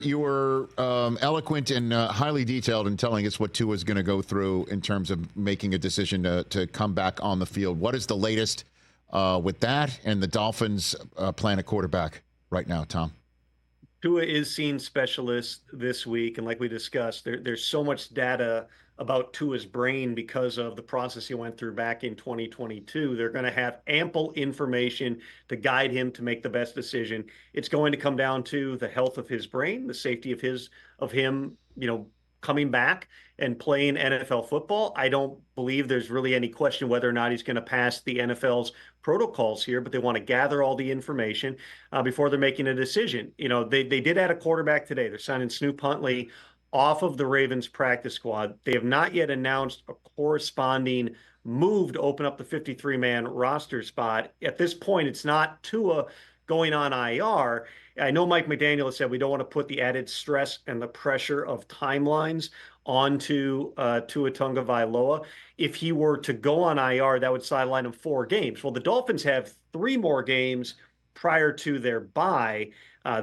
You were eloquent and highly detailed in telling us what Tua is going to go through in terms of making a decision to come back on the field. What is the latest with that and the Dolphins plan a quarterback right now, Tom? Tua is seeing specialists this week, and like we discussed, there's so much data about Tua's brain because of the process he went through back in 2022. They're going to have ample information to guide him to make the best decision. It's going to come down to the health of his brain, the safety of him, coming back and playing NFL football. I don't believe there's really any question whether or not he's going to pass the NFL's protocols here, but they want to gather all the information before they're making a decision. They did add a quarterback today. They're signing Snoop Huntley off of the Ravens practice squad. They have not yet announced a corresponding move to open up the 53-man roster spot. At this point, it's not Tua going on IR. I know Mike McDaniel has said we don't want to put the added stress and the pressure of timelines onto Tua Tagovailoa. If he were to go on IR, that would sideline him 4 games. Well, the Dolphins have 3 more games prior to their bye.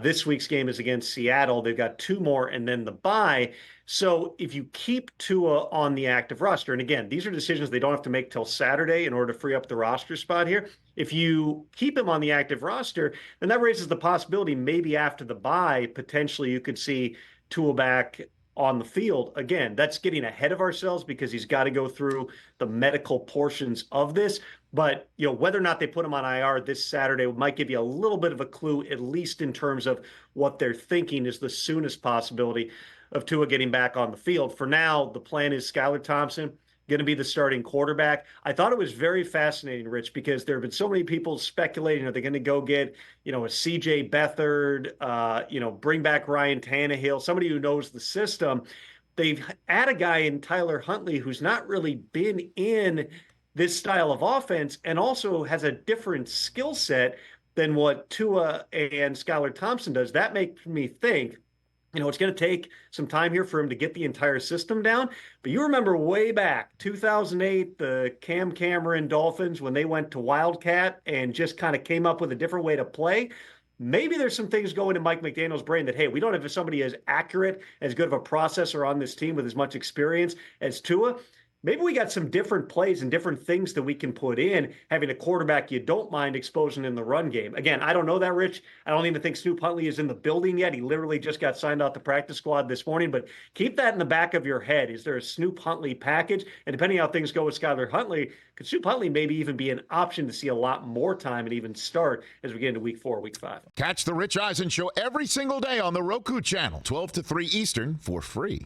This week's game is against Seattle. They've got 2 more and then the bye. So if you keep Tua on the active roster, and again, these are decisions they don't have to make till Saturday in order to free up the roster spot here. If you keep him on the active roster, then that raises the possibility maybe after the bye, potentially you could see Tua back on the field. Again, that's getting ahead of ourselves because he's got to go through the medical portions of this. But, whether or not they put him on IR this Saturday might give you a little bit of a clue, at least in terms of what they're thinking is the soonest possibility of Tua getting back on the field. For now, the plan is Skylar Thompson going to be the starting quarterback. I thought it was very fascinating, Rich, because there have been so many people speculating, are they going to go get, a CJ Beathard, bring back Ryan Tannehill, somebody who knows the system. They've had a guy in Tyler Huntley who's not really been in this style of offense and also has a different skill set than what Tua and Skylar Thompson does. That makes me think, it's going to take some time here for him to get the entire system down. But you remember way back, 2008, the Cam Cameron Dolphins, when they went to Wildcat and just kind of came up with a different way to play. Maybe there's some things going in Mike McDaniel's brain that, hey, we don't have somebody as accurate, as good of a processor on this team with as much experience as Tua. Maybe we got some different plays and different things that we can put in, having a quarterback you don't mind exposing in the run game. Again, I don't know that, Rich. I don't even think Snoop Huntley is in the building yet. He literally just got signed off the practice squad this morning, but keep that in the back of your head. Is there a Snoop Huntley package? And depending on how things go with Skylar Huntley, could Snoop Huntley maybe even be an option to see a lot more time and even start as we get into week 4, week 5? Catch the Rich Eisen Show every single day on the Roku channel, 12 to 3 Eastern, for free.